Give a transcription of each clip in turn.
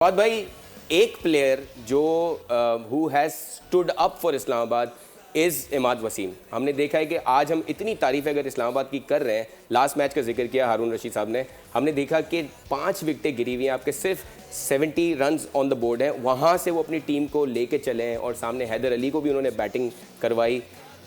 فواد بھائی ایک پلیئر جو who has stood up for Islamabad is عماد وسیم. ہم نے دیکھا ہے کہ آج ہم اتنی تعریف اگر اسلام آباد کی کر رہے ہیں, لاسٹ میچ کا ذکر کیا ہارون رشید صاحب نے, ہم نے دیکھا کہ 5 وکٹیں گری ہوئی ہیں, آپ کے صرف 70 رنز آن دا بورڈ ہیں, وہاں سے وہ اپنی ٹیم کو لے کے چلے ہیں اور سامنے حیدر علی کو بھی انہوں نے بیٹنگ کروائی.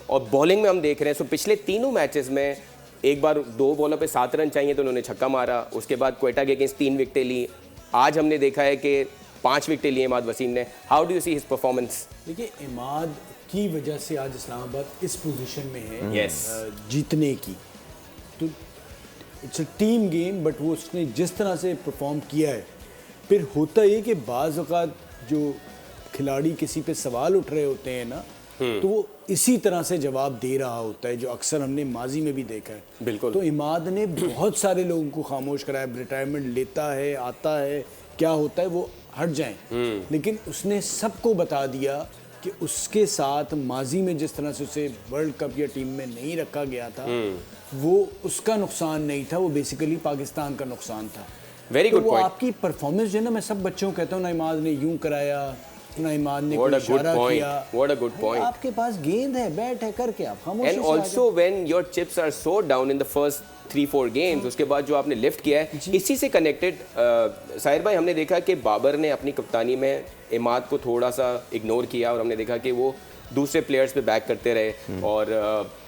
اور بالنگ میں ہم دیکھ رہے ہیں سو پچھلے تینوں میچز میں ایک بار 2 بالوں پہ 7 رن چاہیے تو انہوں نے چھکا مارا, اس کے بعد کوئٹہ کے اگینسٹ 3 وکٹیں لی, آج ہم نے دیکھا ہے کہ 5 وکٹیں لی عماد وسیم نے. How do you see his performance? دیکھیے عماد کی وجہ سے آج اسلام آباد اس پوزیشن میں ہے جیتنے کی. تو it's a team game, but وہ اس نے جس طرح سے پرفارم کیا ہے, پھر ہوتا یہ کہ بعض اوقات جو کھلاڑی کسی پہ سوال اٹھ رہے ہوتے ہیں نا, تو وہ اسی طرح سے جواب دے رہا ہوتا ہے, جو اکثر ہم نے ماضی میں بھی دیکھا ہے. بالکل. تو عماد نے بہت سارے لوگوں کو خاموش کرایا, ریٹائرمنٹ لیتا ہے, آتا ہے, کیا ہوتا ہے وہ ہٹ جائیں, لیکن اس نے سب کو بتا دیا کہ اس کے ساتھ ماضی میں جس طرح سے اسے ورلڈ کپ یا ٹیم میں نہیں رکھا گیا تھا, وہ اس کا نقصان نہیں تھا, وہ بیسیکلی پاکستان کا نقصان تھا. Very good point. آپ کی پرفارمنس جو ہے نا, میں سب بچوں کو کہتا ہوں, نا عماد نے یوں کرایا, نہ عماد نے کوئی اشارہ کیا. What a good point. آپ کے پاس گیند ہے, بیٹ ہے, کر کے آپ خاموشی سے. And also when your chips are so down in the first 3-4 games, اس کے بعد جو آپ نے لفٹ کیا ہے, اسی سے کنیکٹڈ ساحر بھائی ہم نے دیکھا کہ بابر نے اپنی کپتانی میں عماد کو تھوڑا سا اگنور کیا, اور ہم نے دیکھا کہ وہ دوسرے پلیئرز پہ بیک کرتے رہے اور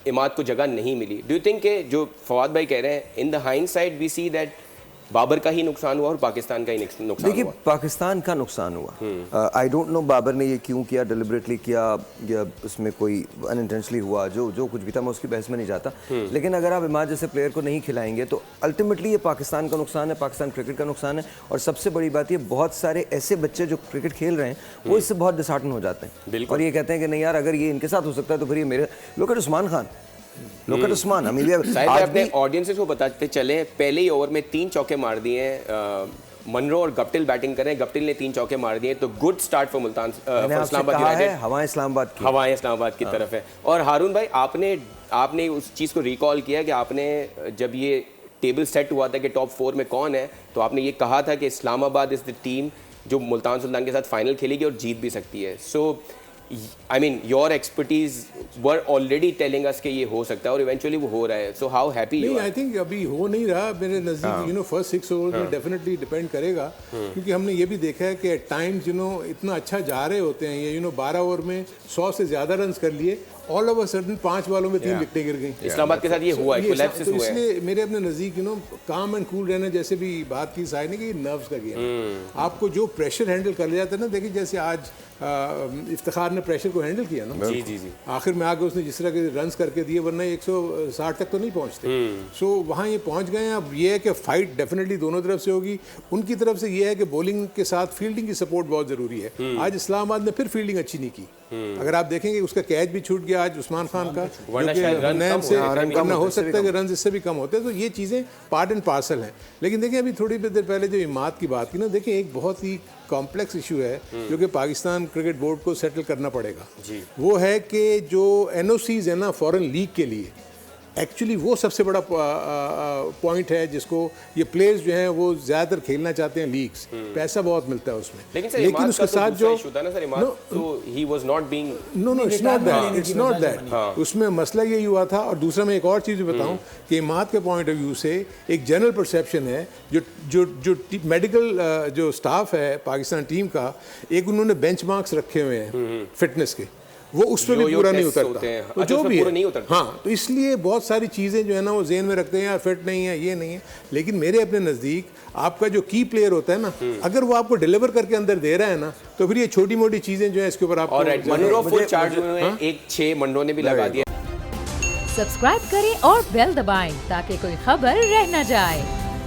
عماد کو جگہ نہیں ملی. ڈو یو تھنک کہ جو فواد بھائی کہہ رہے ہیں, in the hindsight we see that Babar کا ہی نقصان ہوا اور پاکستان کا ہی نقصان ہوا؟ دیکھیے پاکستان کا نقصان ہوا. آئی ڈونٹ نو بابر نے یہ کیوں کیا, ڈیلیبریٹلی کیا یا اس میں کوئی ان انٹینشنلی ہوا, جو کچھ بھی تھا میں اس کی بحث میں نہیں جاتا. لیکن اگر آپ عماد جیسے پلیئر کو نہیں کھلائیں گے تو الٹیمیٹلی یہ پاکستان کا نقصان ہے, پاکستان کرکٹ کا نقصان ہے. اور سب سے بڑی بات یہ, بہت سارے ایسے بچے جو کرکٹ کھیل رہے ہیں وہ اس سے بہت ڈسہارٹن ہو جاتے ہیں اور یہ کہتے ہیں کہ نہیں یار, اگر یہ ان کے ساتھ ہو سکتا ہے تو پھر یہ میرے لوگ عثمان خان عثمان اپنے آڈینسز کو بتاتے چلیں, پہلے ہی اوور میں 3 چوکے مار دیے ہیں, منرو اور گپٹل بیٹنگ کر رہے ہیں, گپٹل نے 3 چوکے مار دیے, تو گڈ سٹارٹ فار ملتان اسلام آباد ہے. ہوائیں اسلام آباد کی طرف ہے. اور ہارون بھائی آپ نے اس چیز کو ریکال کیا کہ آپ نے جب یہ ٹیبل سیٹ ہوا تھا کہ ٹاپ 4 میں کون ہے, تو آپ نے یہ کہا تھا کہ اسلام آباد از دا ٹیم جو ملتان سلطان کے ساتھ فائنل کھیلے گی اور جیت بھی سکتی ہے. سو I mean your expertise were already telling us کہ یہ ہو سکتا ہے اور ایونچولی وہ ہو رہا ہے. So how happy you are? I think ابھی ہو نہیں رہا میرے نزدیک. فرسٹ 6 اوور میں ڈیفینیٹلی ڈپینڈ کرے گا, کیونکہ ہم نے یہ بھی دیکھا ہے کہ ایٹ ٹائمز اتنا اچھا جا رہے ہوتے ہیں, یہ 12 اوور میں 100 سے زیادہ رنز کر لیے, آل اوور سڈن 5 بالوں میں 3 وکٹیں گر گئیں. اسلام آباد کے ساتھ یہ ہوا ہے, کولیپسس ہوئے ہیں. اس لیے میرے اپنے نزدیک کام اینڈ کول رہنا, جیسے بھی بات کی سائے نے کہ یہ نروس کا گیم ہے. آپ کو جو پریشر ہینڈل کر لیا جاتا ہے نا, دیکھیے جیسے آج افتخار نے پریشر کو ہینڈل کیا نا, جی آخر میں آ کے اس نے جس طرح کے رنز کر کے دیے, ورنہ 160 تک تو نہیں پہنچتے. سو وہاں یہ پہنچ گئے ہیں. اب یہ ہے کہ فائٹ ڈیفینیٹلی دونوں طرف سے ہوگی. ان کی طرف سے یہ ہے کہ بولنگ کے ساتھ فیلڈنگ کی سپورٹ بہت ضروری ہے. آج اسلام آباد نے پھر فیلڈنگ اچھی نہیں کی. اگر آپ دیکھیں گے اس کا کیچ بھی چھوٹ گیا آج عثمان خان کا, ورنہ ہو سکتا ہے کہ رنز اس سے بھی کم ہوتے ہیں. تو یہ چیزیں پارٹ اینڈ پارسل ہیں. لیکن دیکھیں ابھی تھوڑی دیر پہلے جو عماد کی بات کی نا, دیکھیں ایک بہت ہی کمپلیکس ایشو ہے جو کہ پاکستان کرکٹ بورڈ کو سیٹل کرنا پڑے گا. وہ ہے کہ جو NOCs ہے نا فورن لیگ کے لیے, ایکچولی وہ سب سے بڑا پوائنٹ ہے جس کو یہ پلیئرز جو ہیں وہ زیادہ تر کھیلنا چاہتے ہیں لیگز, پیسہ بہت ملتا ہے اس میں. لیکن اس کے ساتھ جو اٹس ناٹ دیٹ, اس میں مسئلہ یہی ہوا تھا. اور دوسرا میں ایک اور چیز بتاؤں کہ عماد کے پوائنٹ آف ویو سے ایک جنرل پرسیپشن ہے, جو میڈیکل جو اسٹاف ہے پاکستان ٹیم کا, ایک انہوں نے بینچ مارکس رکھے ہوئے ہیں فٹنس کے, وہ اس پہ بھی پورا نہیں اترتا, جو بھی ہے. ہاں, تو اس لیے بہت ساری چیزیں جو ہے نا وہ ذہن میں رکھتے ہیں, یار فٹ نہیں ہے, یہ نہیں ہے. لیکن میرے اپنے نزدیک آپ کا جو کی پلیئر ہوتا ہے نا, اگر وہ آپ کو ڈیلیور کر کے اندر دے رہا ہے نا, تو پھر یہ چھوٹی موٹی چیزیں جو ہیں اس کے اوپر آپ کو. منرو فل چارج میں 6 منرو نے بھی لگا دیا. سبسکرائب کریں اور بیل دبائیں تاکہ کوئی خبر رہ نہ جائے.